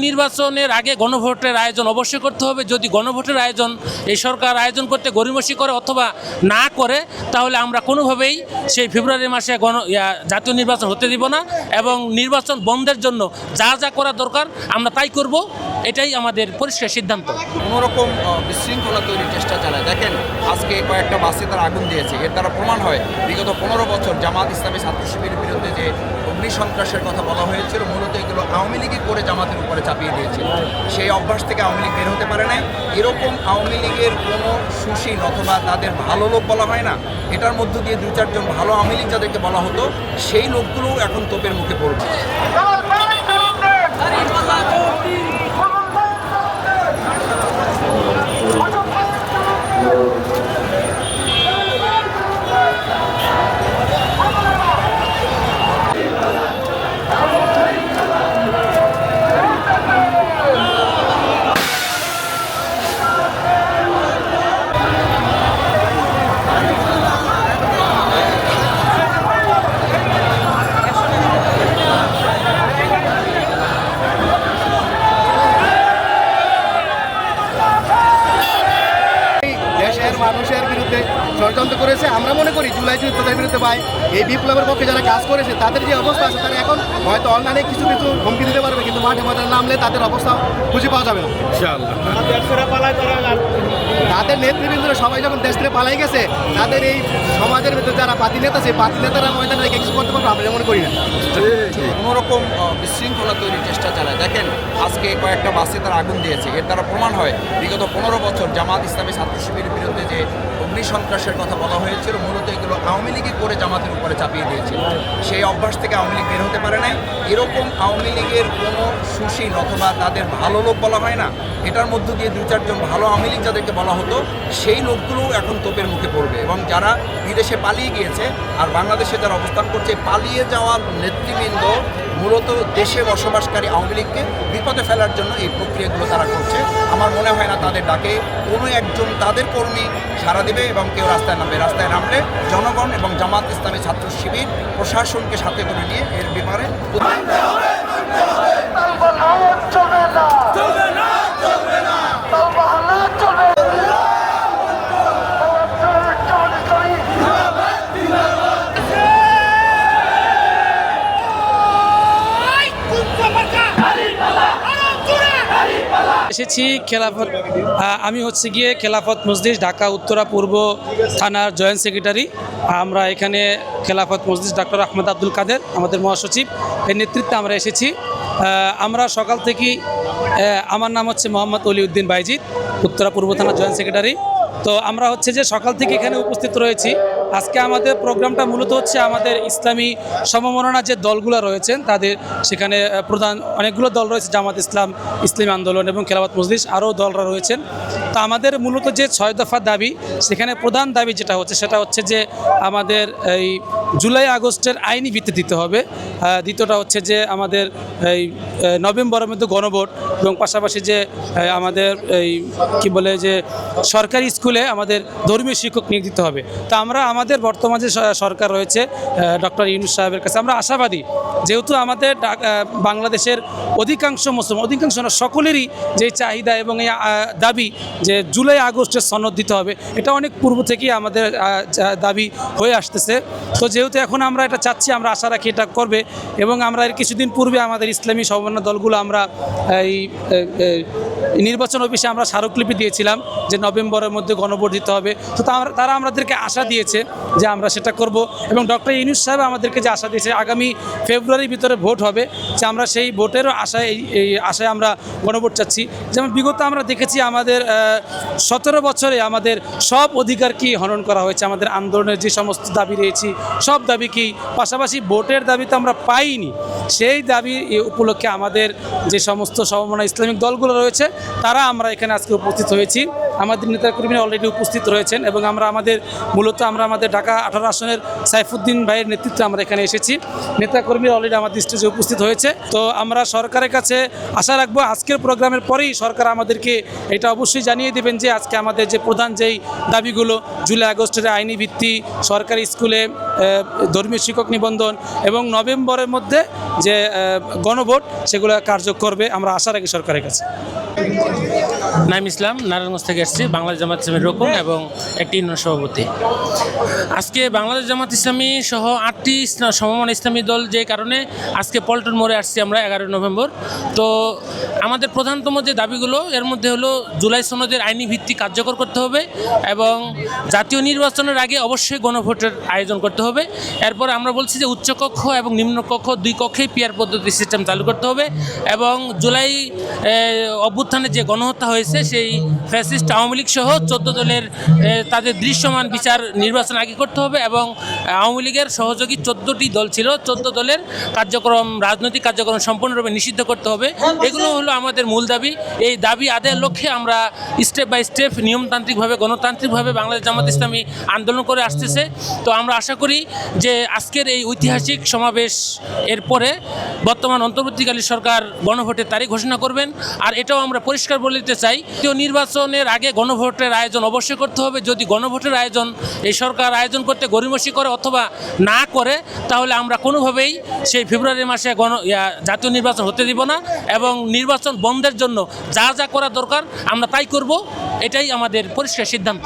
নির্বাচনের আগে গণভোটের আয়োজন অবশ্যই করতে হবে। যদি গণভোটের আয়োজন এই সরকার আয়োজন করতে গড়িমসি করে অথবা না করে, তাহলে আমরা কোনোভাবেই সেই ফেব্রুয়ারি মাসে জাতীয় নির্বাচন হতে দিব না এবং নির্বাচন বন্ধের জন্য যা যা করা দরকার আমরা তাই করব। এটাই আমাদের পরিষ্কার সিদ্ধান্ত। কোনোরকম বিশৃঙ্খলা তৈরির চেষ্টা চালায়। দেখেন, আজকে কয়েকটা বাসে তারা আগুন দিয়েছে। এর দ্বারা প্রমাণ হয় বিগত 15 বছর জামাত ইসলামী ছাত্র শিবিরের বিরুদ্ধে যে অগ্নিসন্ত্রাসের কথা বলা হয়েছিল, মূলত এগুলো আওয়ামী লীগই করে জামাতের উপরে চাপিয়ে দিয়েছিল। সেই অভ্যাস থেকে আওয়ামী লীগ বের হতে পারে নাই। এরকম আওয়ামী লীগের কোনো সুশীল অথবা তাদের ভালো লোক বলা হয় না, এটার মধ্য দিয়ে 2-4 জন ভালো আওয়ামী লীগ যাদেরকে বলা হতো, সেই লোকগুলোও এখন তোপের মুখে পড়ছে। মানুষের বিরুদ্ধে ষড়যন্ত্র করেছে। আমরা মনে করি জুলাই যুদ্ধের বিরুদ্ধে বা এই বিপ্লবের পক্ষে যারা কাজ করেছে তাদের যে অবস্থা আছে, তারা এখন হয়তো অনলাইনে কিছু হুমকি দিতে পারবে, কিন্তু মাঠে ময়দানে নামলে তাদের অবস্থা খুঁজে পাওয়া যাবে না। তাদের নেতৃবৃন্দরা সবাই যখন দেশ থেকে পালাই গেছে, তাদের এই সমাজের ভিতরে যারা পাতি নেতা, সেই পাতি নেতারা ময়দানে রেখে কিছু করতে পারবে আমরা মনে করি না। কোনোরকম বিশৃঙ্খলা তৈরির চেষ্টা চালায়। দেখেন, আজকে কয়েকটা বাসে তারা আগুন দিয়েছে। এর দ্বারা প্রমাণ হয় বিগত 15 বছর জামাত ইসলামী ছাত্র শিবিরের বিরুদ্ধে যে অগ্নিসন্ত্রাসের কথা বলা হয়েছিল, মূলত এগুলো আওয়ামী লীগই করে জামাতের উপরে চাপিয়ে দিয়েছিল। সেই অভ্যাস থেকে আওয়ামী লীগ বের হতে পারে নাই। এরকম আওয়ামী লীগের কোনো সুশীল অথবা তাদের ভালো লোক বলা হয় না, এটার মধ্য দিয়ে 2-4 জন ভালো আওয়ামী লীগ যাদেরকে বলা হতো, সেই লোকগুলোও এখন তোপের মুখে পড়বে। এবং যারা বিদেশে পালিয়ে গিয়েছে আর বাংলাদেশে যারা অবস্থান করছে, পালিয়ে যাওয়ার নেতৃবৃন্দ মূলত দেশে বসবাসকারী আওয়ামী লীগকে বিপদে ফেলার জন্য এই প্রক্রিয়াগুলো তারা করছে। আমার মনে হয় না তাদের ডাকে কোনো একজন তাদের কর্মী সাড়া দেবে এবং কেউ রাস্তায় নামবে। রাস্তায় নামলে জনগণ এবং জামাত ইসলামী ছাত্র শিবির প্রশাসনকে সাথে করে নিয়ে এর ব্যাপারে এসেছি খেলাফত। আমি হচ্ছে গিয়ে খেলাফত মজলিস ঢাকা উত্তরা পূর্ব থানার জয়েন্ট সেক্রেটারি। আমরা এখানে খেলাফত মজলিস ডক্টর আহমদ আব্দুল কাদের আমাদের মহাসচিব, এর নেতৃত্বে আমরা এসেছি। আমরা সকাল থেকেই, আমার নাম হচ্ছে মোহাম্মদ অলিউদ্দিন বাইজিদ, উত্তরা পূর্ব থানার জয়েন্ট সেক্রেটারি। তো আমরা হচ্ছে যে সকাল থেকে এখানে উপস্থিত রয়েছি। আজকে আমাদের প্রোগ্রামটা মূলত হচ্ছে আমাদের ইসলামী সমমনা যে দলগুলো রয়েছেন তাদের, সেখানে প্রধান অনেকগুলো দল রয়েছে, জামাত ইসলাম, ইসলামী আন্দোলন এবং খেলাফত মজলিস, আরও দলরা রয়েছেন। তো আমাদের মূলত যে 6 দফা দাবি, সেখানে প্রধান দাবি যেটা হচ্ছে সেটা হচ্ছে যে আমাদের এই জুলাই আগস্টের আইনি ভিত্তি দিতে হবে। দ্বিতীয়টা হচ্ছে যে আমাদের এই নভেম্বরের মধ্যে গণভোট এবং পাশাপাশি যে আমাদের এই কি বলে যে সরকারি স্কুলে আমাদের ধর্মীয় শিক্ষক নিয়োগ দিতে হবে। তো আমরা আমাদের বর্তমান যে সরকার রয়েছে ডক্টর ইউনূস সাহেবের কাছে আমরা আশাবাদী, যেহেতু আমাদের বাংলাদেশের অধিকাংশ মুসলমান, অধিকাংশ না সকলেরই যে চাহিদা এবং এই দাবি যে জুলাই আগস্টের সনদ দিতে হবে, এটা অনেক পূর্ব থেকেই আমাদের দাবি হয়ে আসতেছে। তো যেহেতু এখন আমরা এটা চাচ্ছি, আমরা আশা রাখি এটা করবে। এবং আমরা এর কিছুদিন পূর্বে আমাদের ইসলামী সমমনা দলগুলো আমরা এই নির্বাচন অফিসে আমরা স্মারকলিপি দিয়েছিলাম যে নভেম্বরের মধ্যে গণভোট দিতে হবে। তো তারা আমাদেরকে আশা দিয়েছে যে আমরা সেটা করব। এবং ডক্টর ইউনূস সাহেব আমাদেরকে যে আশা দিয়েছে আগামী ফেব্রুয়ারির ভিতরে ভোট হবে, যে আমরা সেই ভোটেরও আশায় এই আশায় আমরা গণভোট চাচ্ছি। যেমন বিগত আমরা দেখেছি আমাদের 17 বছরে আমাদের সব অধিকার কি হনন করা হয়েছে, আমাদের আন্দোলনের যে সমস্ত দাবি রয়েছে সব দাবি কি, পাশাপাশি ভোটের দাবি তো আমরা পাইনি। সেই দাবি উপলক্ষে আমাদের যে সমস্ত সমমনা ইসলামিক দলগুলো রয়েছে তারা আমরা এখানে আজকে উপস্থিত হয়েছি। আমাদের নেতাকর্মীরা অলরেডি উপস্থিত রয়েছেন এবং আমরা আমাদের ঢাকা 18 আসনের সাইফুদ্দিন ভাইয়ের নেতৃত্বে আমরা এখানে এসেছি। নেতাকর্মীরা অলরেডি আমাদের স্টেজে উপস্থিত হয়েছে। তো আমরা সরকারের কাছে আশা রাখবো আজকের প্রোগ্রামের পরেই সরকার আমাদেরকে এটা অবশ্যই জানিয়ে দেবেন যে আজকে আমাদের যে প্রধান যেই দাবিগুলো, জুলাই আগস্টের আইনি ভিত্তি, সরকারি স্কুলে ধর্মীয় শিক্ষক নিবন্ধন এবং নভেম্বরের মধ্যে যে গণভোট, সেগুলো কার্যকর করবে, আমরা আশা রাখি সরকারের কাছে। নাইম ইসলাম, নারায়ণগঞ্জ থেকে এসেছি, বাংলাদেশ জামাত ইসলামীর রোকন এবং একটি ইউনিয়ন সভাপতি। আজকে বাংলাদেশ জামাত ইসলামী সহ 8টি সমমান ইসলামী দল যে কারণে আজকে পল্টন মোড়ে আসছি আমরা 11 নভেম্বর। তো আমাদের প্রধানতম যে দাবিগুলো, এর মধ্যে হলো জুলাই সনদের আইনি ভিত্তি কার্যকর করতে হবে এবং জাতীয় নির্বাচনের আগে অবশ্যই গণভোটের আয়োজন করতে হবে। এরপর আমরা বলছি যে উচ্চকক্ষ এবং নিম্নকক্ষ দুই কক্ষেই পিআর পদ্ধতি সিস্টেম চালু করতে হবে এবং জুলাই অভ্যুত্থানে যে গণহত্যা হয়েছে সেই ফ্যাসিস্ট আওয়ামী লীগ সহ 14 দলের তাদের দৃশ্যমান বিচার নির্বাচন আগে করতে হবে এবং আওয়ামী লীগের সহযোগী 14টি দল ছিল, 14 দলের রাজনৈতিক কার্যক্রম সম্পূর্ণরূপে নিষিদ্ধ করতে হবে। এগুলো হলো আমাদের মূল দাবি। এই দাবি আদায়ের লক্ষ্যে আমরা step by step নিয়মতান্ত্রিকভাবে গণতান্ত্রিকভাবে Bangladesh Jamaat Islami আন্দোলন করে আসতেছে। তো আমরা আশা করি যে আজকের এই ঐতিহাসিক সমাবেশ এর পরে বর্তমান অন্তর্বর্তীকালীন সরকার গণভোটের তারিখ ঘোষণা করবেন। আর এটাও আমরা পরিষ্কার বলে দিতে চাই, জাতীয় নির্বাচনের আগে গণভোটের আয়োজন অবশ্যই করতে হবে। যদি গণভোটের আয়োজন এই সরকার আয়োজন করতে গড়িমসি করে অথবা না করে, তাহলে আমরা কোনোভাবেই সেই ফেব্রুয়ারি মাসে জাতীয় নির্বাচন হতে দিব না এবং নির্বাচন বন্ধের জন্য যা যা করা দরকার আমরা তাই করব। এটাই আমাদের পরিষ্কার সিদ্ধান্ত।